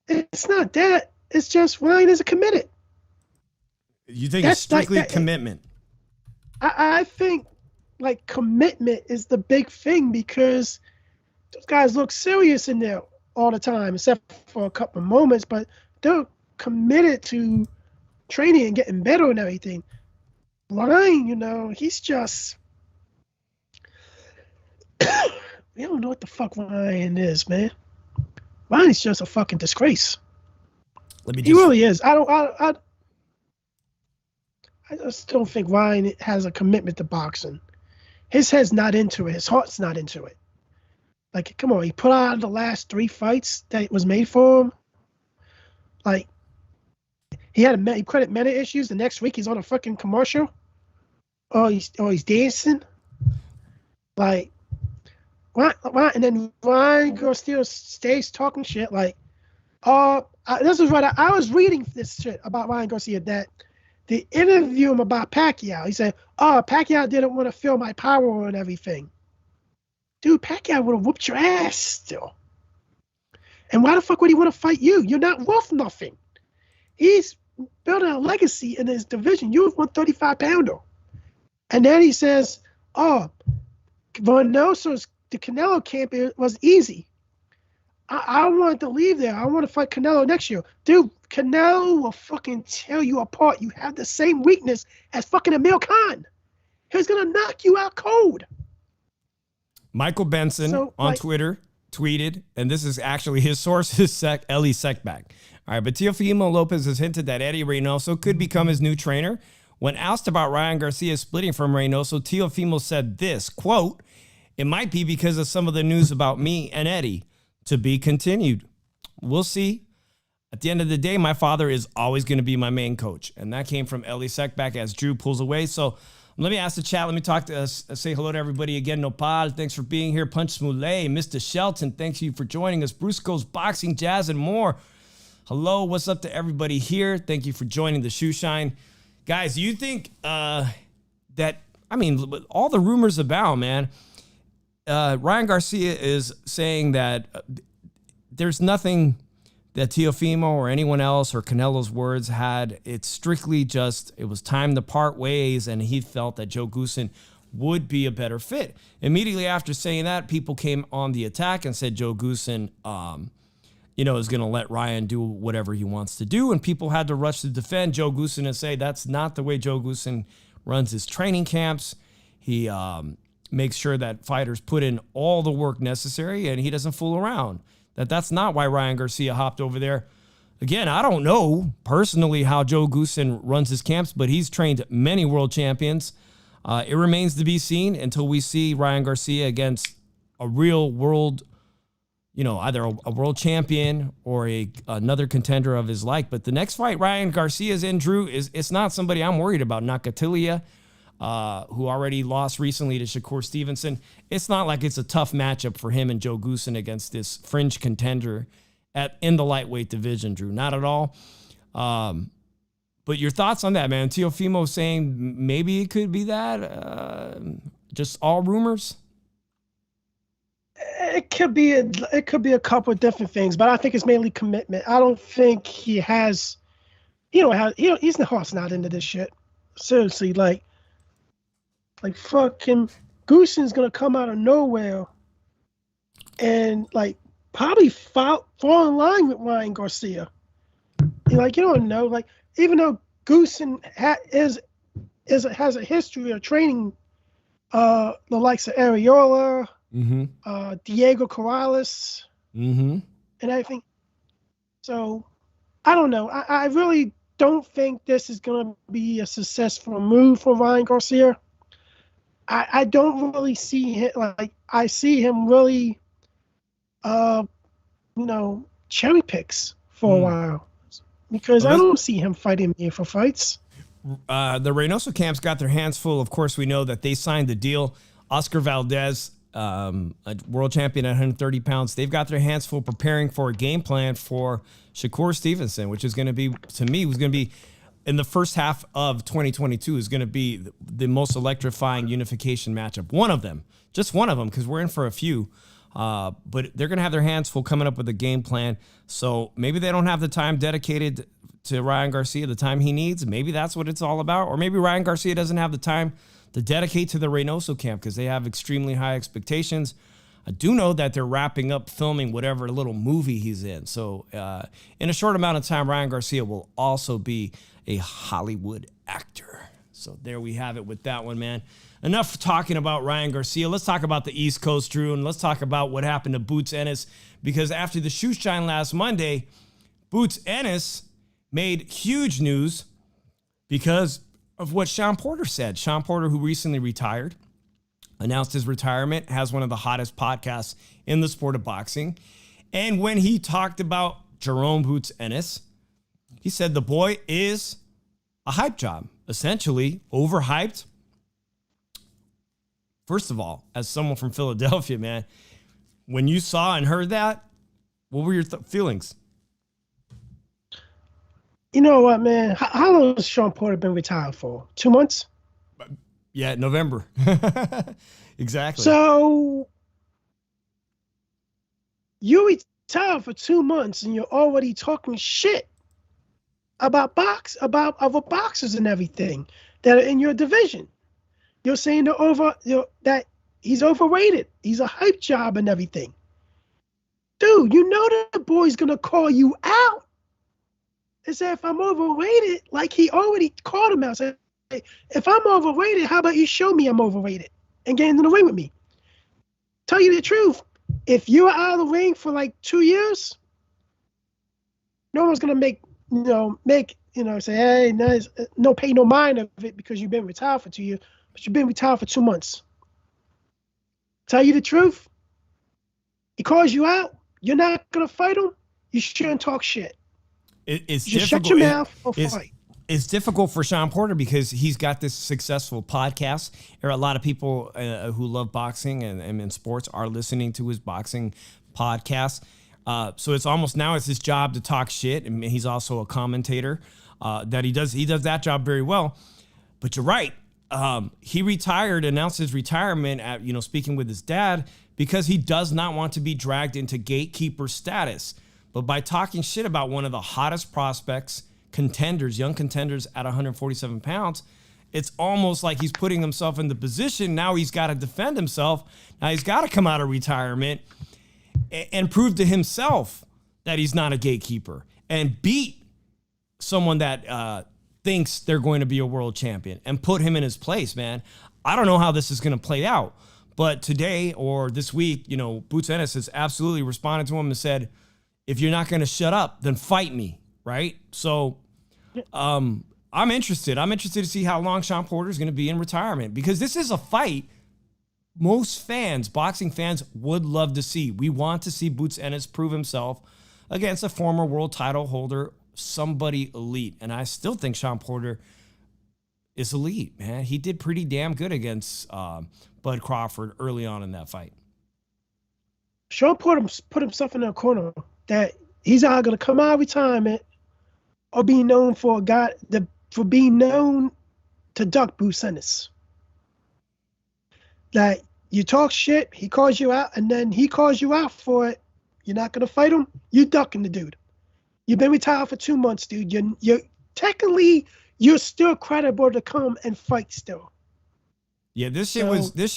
It's not that. It's just Ryan isn't committed. You think it's strictly commitment? I think like commitment is the big thing because those guys look serious in there all the time, except for a couple of moments, but they're committed to training and getting better and everything. Ryan, he's just we don't know what the fuck Ryan is, man. Ryan's just a fucking disgrace. He really is. I just don't think Ryan has a commitment to boxing. His head's not into it. His heart's not into it. Like, come on, he put out the last 3 fights that was made for him. Like, he credit meta issues. The next week he's on a fucking commercial. He's dancing. Like, why? And then Ryan Garcia stays talking shit. Like, this is what I was reading this shit about Ryan Garcia that they interviewed him about Pacquiao. He said, Pacquiao didn't want to feel my power and everything. Dude, Pacquiao would have whooped your ass still. And why the fuck would he want to fight you? You're not worth nothing. He's building a legacy in his division. You're 135-pounder. And then he says, Reynoso's the Canelo camp was easy. I wanted to leave there. I want to fight Canelo next year. Dude, Canelo will fucking tear you apart. You have the same weakness as fucking Amir Khan. He's going to knock you out cold. Michael Benson on Twitter tweeted, and this is actually his source, Ellie Sekback. All right, but Teofimo Lopez has hinted that Eddie Reynoso could become his new trainer. When asked about Ryan Garcia splitting from Reynoso, Teofimo said this, quote, "It might be because of some of the news about me and Eddie. To be continued. We'll see. At the end of the day, my father is always going to be my main coach." And that came from Ellie Sekback as Drew pulls away. So let me ask the chat. Let me talk to us. Say hello to everybody again. Nopal, thanks for being here. Punch Smoulet, Mr. Shelton, thanks you for joining us. Bruce Goes Boxing, Jazz, and more. Hello, what's up to everybody here? Thank you for joining the Shoe Shine. Guys, do you think all the rumors about, man, Ryan Garcia is saying that there's nothing that Teofimo or anyone else or Canelo's words had. It's strictly just, it was time to part ways, and he felt that Joe Goossen would be a better fit. Immediately after saying that, people came on the attack and said Joe Goossen, is going to let Ryan do whatever he wants to do, and people had to rush to defend Joe Goossen and say that's not the way Joe Goossen runs his training camps. He makes sure that fighters put in all the work necessary, and he doesn't fool around. That's not why Ryan Garcia hopped over there. Again, I don't know personally how Joe Goossen runs his camps, but he's trained many world champions. It remains to be seen until we see Ryan Garcia against a real world, either a world champion or another contender of his like. But the next fight Ryan Garcia's in, Drew, it's not somebody I'm worried about. Nakatilia, who already lost recently to Shakur Stevenson. It's not like it's a tough matchup for him and Joe Goossen against this fringe contender in the lightweight division, Drew. Not at all. But your thoughts on that, man? Teofimo saying maybe it could be that. Just all rumors. It could be a couple of different things, but I think it's mainly commitment. I don't think he has. He's the horse not into this shit. Seriously, like fucking Goosen's gonna come out of nowhere and like probably fall in line with Ryan Garcia. You don't know, like even though Goosen has a history of training the likes of Areola, Diego Corrales, and everything. So I don't know. I really don't think this is going to be a successful move for Ryan Garcia. I don't really see him, I see him really, cherry picks for a while because I don't see him fighting me for fights. The Reynoso camps got their hands full. Of course, we know that they signed the deal. Oscar Valdez, a world champion at 130 pounds, they've got their hands full preparing for a game plan for Shakur Stevenson, which is going to be, to me, was going to be in the first half of 2022 is going to be the most electrifying unification matchup. One of them, just one of them, because we're in for a few. But they're going to have their hands full coming up with a game plan. So maybe they don't have the time dedicated to Ryan Garcia, the time he needs. Maybe that's what it's all about. Or maybe Ryan Garcia doesn't have the time to dedicate to the Reynoso camp because they have extremely high expectations. I do know that they're wrapping up filming whatever little movie he's in. So in a short amount of time, Ryan Garcia will also be a Hollywood actor. So there we have it with that one, man. Enough talking about Ryan Garcia. Let's talk about the East Coast, Drew, and let's talk about what happened to Boots Ennis, because after the shoe shine last Monday, Boots Ennis made huge news because of what Sean Porter said. Sean Porter, who recently retired, announced his retirement, has one of the hottest podcasts in the sport of boxing. And when he talked about Jerome Boots Ennis, he said the boy is a hype job, essentially overhyped. First of all, as someone from Philadelphia, man, when you saw and heard that, what were your feelings? You know what, man? How long has Sean Porter been retired for? 2 months? Yeah, November. Exactly. So you retired for 2 months and you're already talking shit about other boxers and everything that are in your division. You're saying that he's overrated. He's a hype job and everything. Dude, you know that the boy's gonna call you out and say, if I'm overrated, like he already called him out. Say, hey, if I'm overrated, how about you show me I'm overrated and get into the ring with me? Tell you the truth, if you're out of the ring for like 2 years, no one's gonna say, hey, no pay no mind of it because you've been retired for 2 years, but you've been retired for 2 months. Tell you the truth, he calls you out, you're not gonna fight him, you shouldn't talk shit. It's just difficult. Shut your mouth or fight. It's difficult for Sean Porter because he's got this successful podcast. There are a lot of people who love boxing and sports are listening to his boxing podcast. So it's almost now it's his job to talk shit, and he's also a commentator. That he does that job very well. But you're right. He announced his retirement at speaking with his dad because he does not want to be dragged into gatekeeper status. But by talking shit about one of the hottest prospects, young contenders at 147 pounds, it's almost like he's putting himself in the position. Now he's got to defend himself. Now he's got to come out of retirement and prove to himself that he's not a gatekeeper and beat someone that thinks they're going to be a world champion and put him in his place, man. I don't know how this is going to play out, but today or this week, Boots Ennis has absolutely responded to him and said, if you're not going to shut up, then fight me, right? So I'm interested. I'm interested to see how long Sean Porter is going to be in retirement because this is a fight most boxing fans would love to see. We want to see Boots Ennis prove himself against a former world title holder, somebody elite. And I still think Sean Porter is elite, man. He did pretty damn good against Bud Crawford early on in that fight. Sean Porter put himself in a corner that he's either going to come out of retirement or be known for the for being known to duck Boots Ennis. That you talk shit, he calls you out, and then he calls you out for it. You're not gonna fight him. You ducking the dude. You've been retired for 2 months, dude. You're technically you're still credible to come and fight still. Yeah, this shit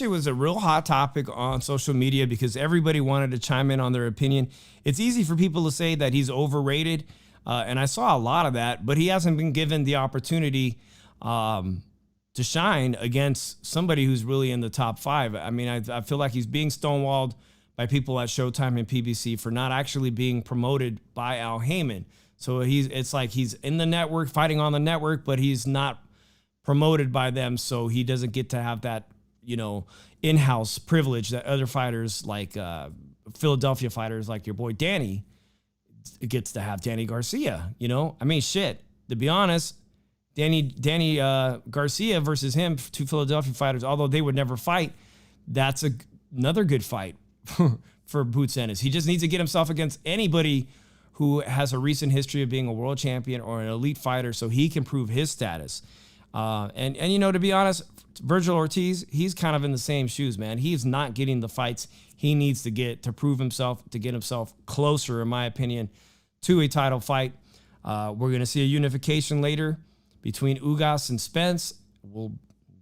was a real hot topic on social media because everybody wanted to chime in on their opinion. It's easy for people to say that he's overrated, and I saw a lot of that, but he hasn't been given the opportunity to shine against somebody who's really in the top 5. I mean, I feel like he's being stonewalled by people at Showtime and PBC for not actually being promoted by Al Heyman. So it's like he's in the network, fighting on the network, but he's not promoted by them, so he doesn't get to have that, in-house privilege that other fighters like Philadelphia fighters like your boy Danny gets to have. Danny Garcia, I mean, shit, to be honest, Danny Garcia versus him, 2 Philadelphia fighters, although they would never fight, that's another good fight for Boots Ennis. He just needs to get himself against anybody who has a recent history of being a world champion or an elite fighter so he can prove his status. And to be honest, Virgil Ortiz, he's kind of in the same shoes, man. He's not getting the fights he needs to get to prove himself, to get himself closer, in my opinion, to a title fight. We're going to see a unification later between Ugas and Spence. Well,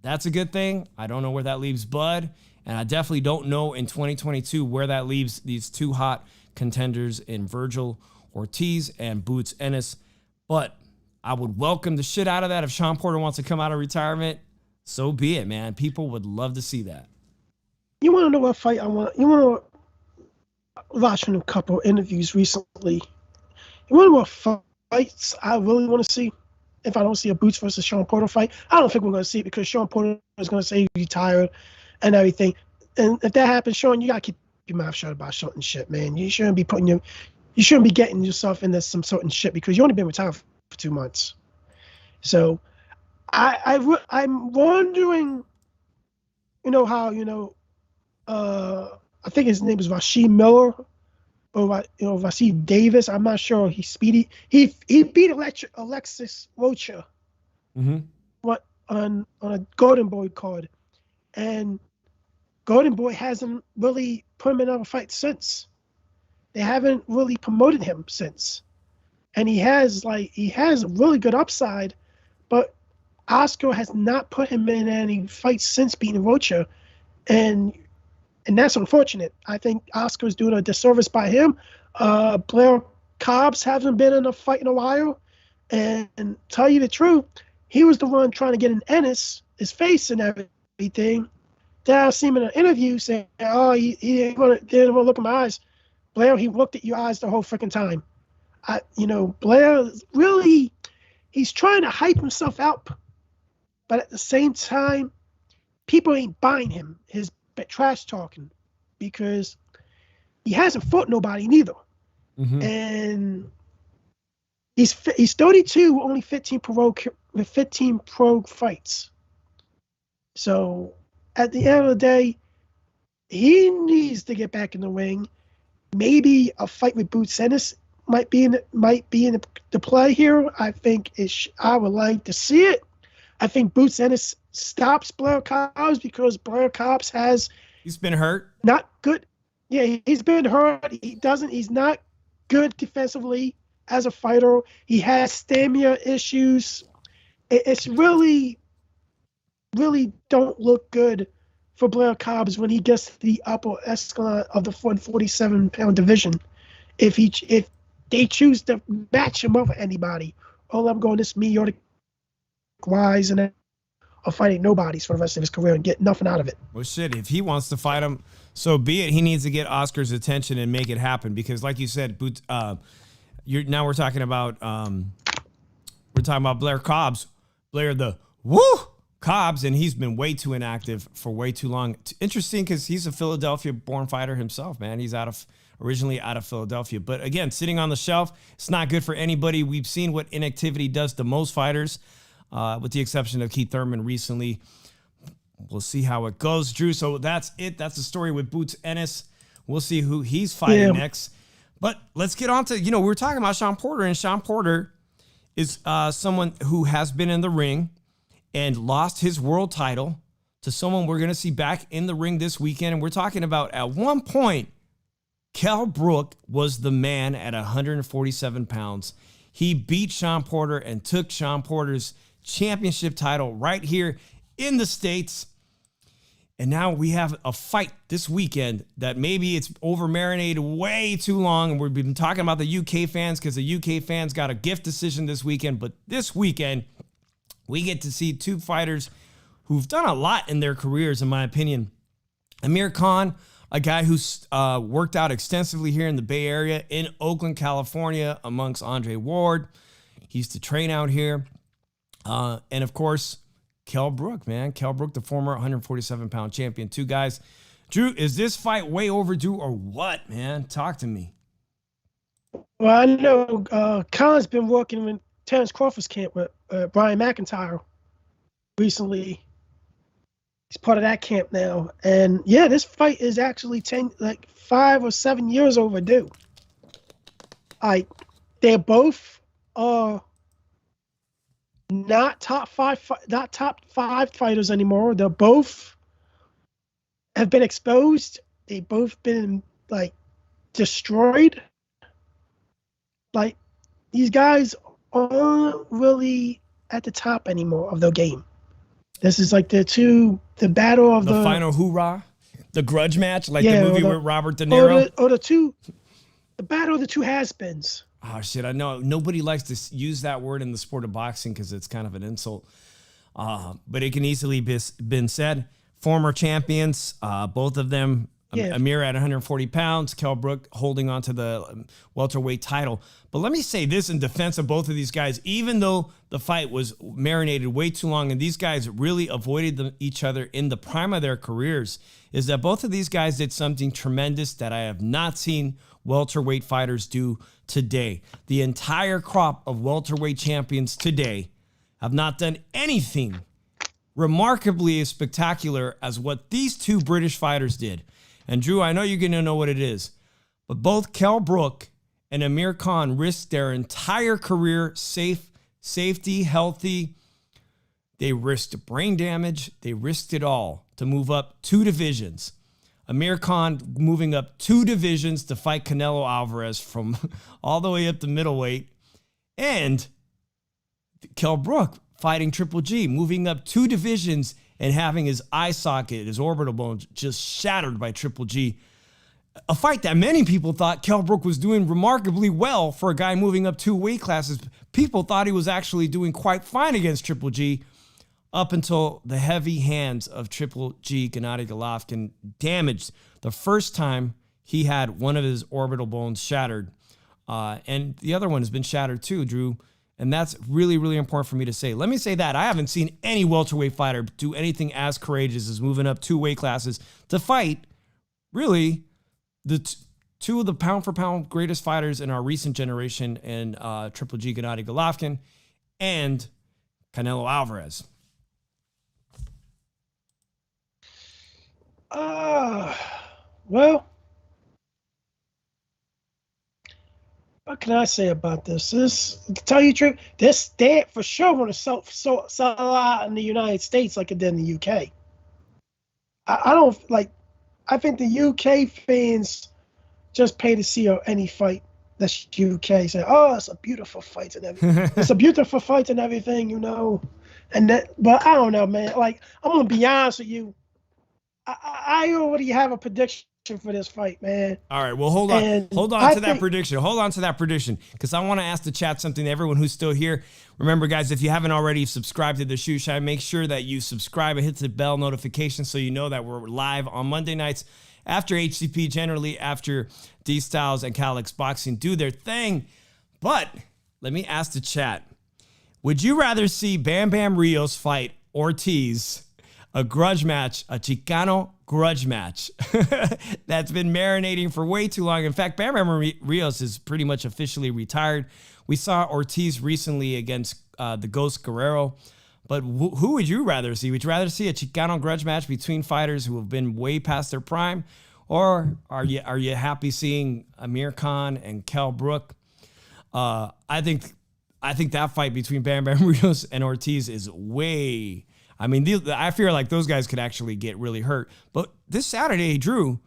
that's a good thing. I don't know where that leaves Bud, and I definitely don't know in 2022 where that leaves these 2 hot contenders in Virgil Ortiz and Boots Ennis. But I would welcome the shit out of that. If Sean Porter wants to come out of retirement, so be it, man. People would love to see that. You want to know what fight I want? You want to watching a couple interviews recently. You want to know what fights I really want to see? If I don't see a Boots versus Sean Porter fight, I don't think we're going to see it because Sean Porter is going to say he's retired and everything. And if that happens, Sean, you got to keep your mouth shut about certain shit, man. You shouldn't be getting yourself into some certain shit because you only been retired for 2 months. So I'm wondering, how, I think his name is Rashid Miller or, Rashid Davis. I'm not sure. He's speedy. He beat Alexis Rocha on a Golden Boy card. And Golden Boy hasn't really put him in a fight since. They haven't really promoted him since. And he has a really good upside, but Oscar has not put him in any fights since beating Rocha. And that's unfortunate. I think Oscar's doing a disservice by him. Blair Cobbs hasn't been in a fight in a while. And tell you the truth, he was the one trying to get in Ennis, his face and everything. Then I see him in an interview saying, he didn't want to look in my eyes. Blair, he looked at your eyes the whole freaking time. Blair really, he's trying to hype himself up. But at the same time, people ain't buying him, his trash talking, because he hasn't fought nobody neither. And he's 32, only 15 pro fights. So at the end of the day, he needs to get back in the ring. Maybe a fight with Boots Ennis might be in the play here. I think I would like to see it. I think Boots Ennis stops Blair Cobbs because Blair Cobbs he's been hurt. Not good. Yeah, he's been hurt. He's not good defensively as a fighter. He has stamina issues. It's really, really don't look good for Blair Cobbs when he gets to the upper echelon of the 147-pound division. If they choose to match him up with anybody, I'm going this meteoric wise and or fighting nobodies for the rest of his career and get nothing out of it. Well, shit, if he wants to fight him, so be it. He needs to get Oscar's attention and make it happen because, like you said, we're talking about Blair Cobbs, Blair the Cobbs, and he's been way too inactive for way too long. Interesting because he's a Philadelphia-born fighter himself, man. He's originally out of Philadelphia, but again, sitting on the shelf, it's not good for anybody. We've seen what inactivity does to most fighters. With the exception of Keith Thurman recently. We'll see how it goes, Drew. So that's it. That's the story with Boots Ennis. We'll see who he's fighting next. But let's get on to, we were talking about Sean Porter, and Sean Porter is someone who has been in the ring and lost his world title to someone we're going to see back in the ring this weekend. And we're talking about, at one point, Kell Brook was the man at 147 pounds. He beat Sean Porter and took Sean Porter's championship title right here in the States. And now we have a fight this weekend that maybe it's over-marinated way too long. And we've been talking about the UK fans because the UK fans got a gift decision this weekend. But this weekend, we get to see two fighters who've done a lot in their careers, in my opinion. Amir Khan, a guy who's worked out extensively here in the Bay Area, in Oakland, California, amongst Andre Ward. He used to train out here. And, of course, Kell Brook, man. Kell Brook, the former 147-pound champion. Two guys. Drew, is this fight way overdue or what, man? Talk to me. Well, I know Khan's been working in Terrence Crawford's camp with Brian McIntyre recently. He's part of that camp now. And, yeah, this fight is actually 5 or 7 years overdue. They're both not top five fighters anymore. They're both have been exposed. They both been destroyed. These guys aren't really at the top anymore of their game. This is the battle of the final hoorah, the grudge match, the movie with Robert De Niro. The battle of the two has-beens. Oh, shit, I know. Nobody likes to use that word in the sport of boxing because it's kind of an insult. But it can easily be been said. Former champions, both of them, Amir at 140 pounds, Kell Brook holding on to the welterweight title. But let me say this in defense of both of these guys. Even though the fight was marinated way too long and these guys really avoided each other in the prime of their careers, is that both of these guys did something tremendous that I have not seen welterweight fighters do today. The entire crop of welterweight champions today have not done anything remarkably as spectacular as what these two British fighters did. And Drew, I know you're going to know what it is, but both Kell Brook and Amir Khan risked their entire career safety, healthy. They risked brain damage. They risked it all to move up 2 divisions. Amir Khan moving up 2 divisions to fight Canelo Alvarez from all the way up to middleweight. And Kell Brook fighting Triple G, moving up 2 divisions and having his eye socket, his orbital bone just shattered by Triple G. A fight that many people thought Kell Brook was doing remarkably well for a guy moving up 2 weight classes. People thought he was actually doing quite fine against Triple G up until the heavy hands of Triple G, Gennady Golovkin, damaged the first time he had one of his orbital bones shattered. And the other one has been shattered too, Drew. And that's really, really important for me to say. Let me say that. I haven't seen any welterweight fighter do anything as courageous as moving up 2 weight classes to fight, really, the two of the pound-for-pound greatest fighters in our recent generation, and Triple G, Gennady Golovkin, and Canelo Alvarez. Well, what can I say about this? To tell you the truth, this they for sure want to sell out in the United States like it did in the UK. I think the UK fans just pay to see any fight that's UK. Say, oh, it's a beautiful fight and everything. It's a beautiful fight and everything, but I don't know, man. I'm gonna be honest with you. I already have a prediction for this fight, man. All right, well, hold on to that prediction, because I want to ask the chat something to everyone who's still here. Remember, guys, if you haven't already subscribed to the Shoe Shine, make sure that you subscribe and hit the bell notification so you know that we're live on Monday nights after HCP, generally after D Styles and Calix Boxing do their thing. But let me ask the chat, would you rather see Bam Bam Rios fight Ortiz, a grudge match, a Chicano grudge match that's been marinating for way too long? In fact, Bam Bam Rios is pretty much officially retired. We saw Ortiz recently against the Ghost Guerrero. But who would you rather see? Would you rather see a Chicano grudge match between fighters who have been way past their prime? Or are you happy seeing Amir Khan and Kell Brook? I think I think that fight between Bam Bam Rios and Ortiz is way. I mean, I feel like those guys could actually get really hurt. But this Saturday, Drew,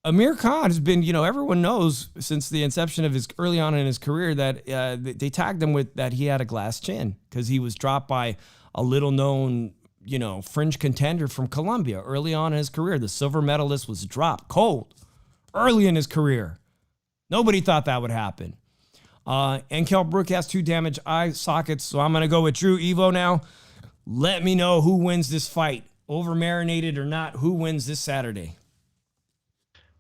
Amir Khan has been, everyone knows since the inception of his early on in his career that they tagged him with that he had a glass chin because he was dropped by a little known, fringe contender from Colombia early on in his career. The silver medalist was dropped cold early in his career. Nobody thought that would happen. And Kell Brook has 2 damaged eye sockets, so I'm going to go with Drew Evo now. Let me know who wins this fight. Over-marinated or not, who wins this Saturday?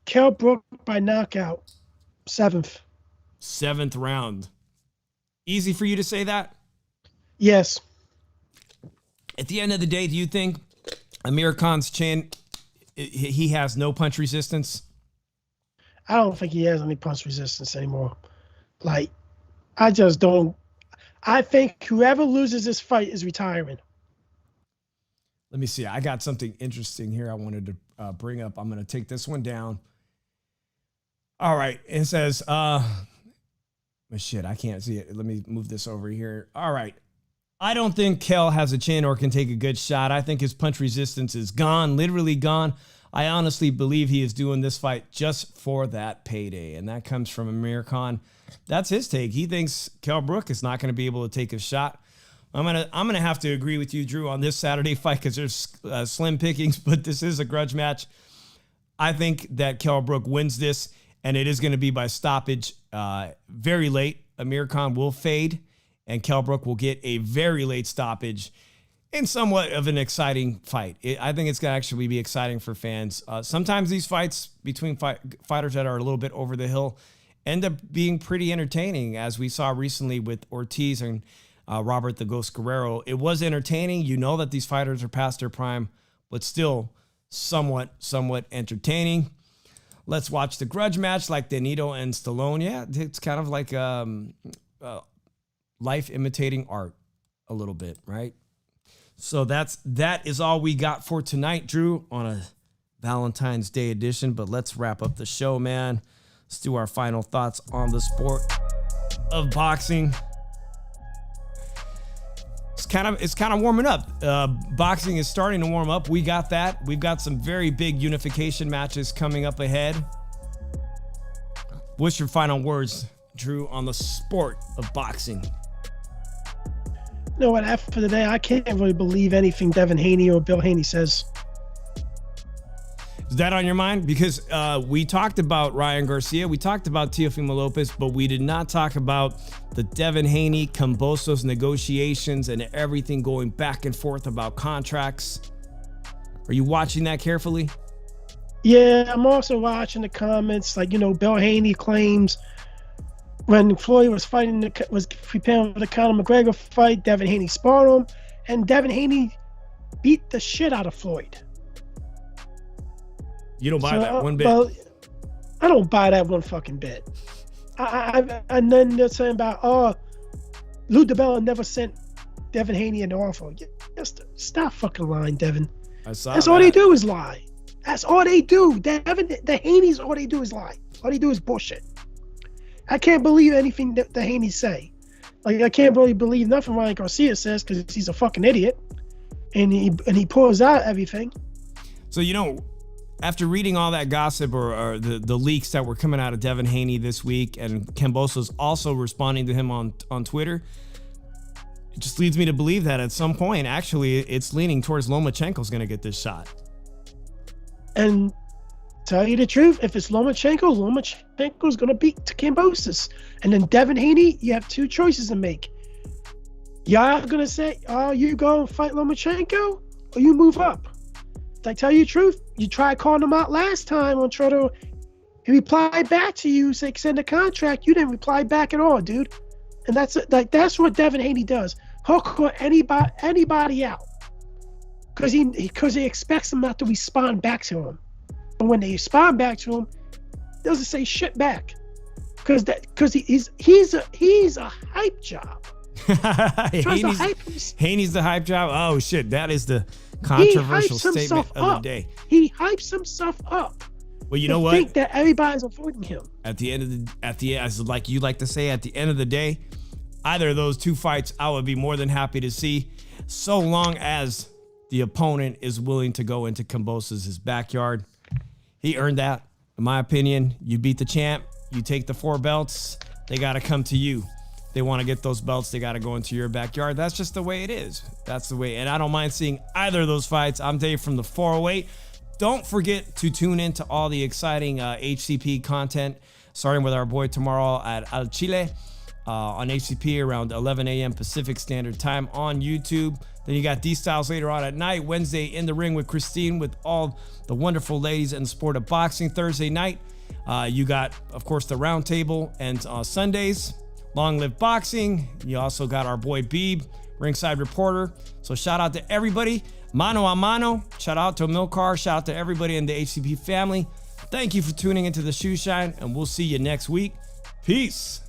Kell Brook by knockout. 7th. 7th round. Easy for you to say that? Yes. At the end of the day, do you think Amir Khan's chin, he has no punch resistance? I don't think he has any punch resistance anymore. Like, I just don't. I think whoever loses this fight is retiring. Let me see. I got something interesting here I wanted to bring up. I'm going to take this one down. All right. It says, shit, I can't see it. Let me move this over here. All right. I don't think Kell has a chin or can take a good shot. I think his punch resistance is gone, literally gone. I honestly believe he is doing this fight just for that payday. And that comes from Amir Khan. That's his take. He thinks Kell Brook is not going to be able to take a shot. I'm gonna have to agree with you, Drew, on this Saturday fight because there's slim pickings, but this is a grudge match. I think that Kell Brook wins this, and it is going to be by stoppage very late. Amir Khan will fade, and Kell Brook will get a very late stoppage in somewhat of an exciting fight. I think it's going to actually be exciting for fans. Sometimes these fights between fighters that are a little bit over the hill end up being pretty entertaining, as we saw recently with Ortiz and Robert the Ghost Guerrero. It was entertaining. You know that these fighters are past their prime, but still somewhat entertaining. Let's watch the grudge match like De Niro and Stallone. Yeah, it's kind of like life imitating art a little bit, right? So that is all we got for tonight, Drew, on a Valentine's Day edition. But let's wrap up the show, man. Let's do our final thoughts on the sport of boxing. It's kind of warming up. Boxing is starting to warm up. We got that. We've got some very big unification matches coming up ahead. What's your final words, Drew, on the sport of boxing? You know what? After the day, I can't really believe anything Devin Haney or Bill Haney says. Is that on your mind? Because we talked about Ryan Garcia, we talked about Teofimo Lopez, but we did not talk about the Devin Haney, Kambosos negotiations and everything going back and forth about contracts. Are you watching that carefully? Yeah, I'm also watching the comments. Like, Bill Haney claims when Floyd was preparing for the Conor McGregor fight, Devin Haney sparred him, and Devin Haney beat the shit out of Floyd. You don't buy that one bit? Well, I don't buy that one fucking bit. And then they're saying about, Lou DiBella never sent Devin Haney an offer. Stop fucking lying, Devin. That's all they do is lie. That's all they do. The Haney's, all they do is lie. All they do is bullshit. I can't believe anything that the Haney's say. Like, I can't really believe nothing Ryan Garcia says because he's a fucking idiot. And he pulls out everything. So, after reading all that gossip or the leaks that were coming out of Devin Haney this week, and Kambosos also responding to him on Twitter, it just leads me to believe that at some point, actually, it's leaning towards Lomachenko's going to get this shot. And tell you the truth, if it's Lomachenko's going to beat Kambosos. And then Devin Haney, you have 2 choices to make. Y'all going to say, you go and fight Lomachenko, or you move up. I tell you the truth, you tried calling him out last time on Twitter. He replied back to you, say extend the contract. You didn't reply back at all, dude. And that's what Devin Haney does. He'll call anybody out because he expects them not to respond back to him. But when they respond back to him, he doesn't say shit back because he's a hype job. Haney's the hype job. Oh shit, that is the controversial statement of the day. He hypes himself up. Well, you know what? Think that everybody's avoiding him. At the end, as like you like to say, at the end of the day, Either of those 2 fights, I would be more than happy to see, so long as the opponent is willing to go into Kambosos' backyard. He earned that, in my opinion. You beat the champ, you take the 4 belts, they got to come to you. They want to get those belts, they got to go into your backyard. That's just the way it is. That's the way, and I don't mind seeing either of those fights. I'm Dave from the 408. Don't forget to tune in to all the exciting HCP content, starting with our boy tomorrow at Al Chile on HCP around 11 a.m. Pacific Standard Time on YouTube. Then you got D-Styles later on at night. Wednesday, In the Ring with Christine with all the wonderful ladies in the sport of boxing. Thursday night, you got, of course, the Roundtable. And Sundays, Long Live Boxing. You also got our boy Beeb, Ringside Reporter. So shout out to everybody. Mano a mano. Shout out to Milcar. Shout out to everybody in the HCP family. Thank you for tuning into the Shoe Shine, and we'll see you next week. Peace.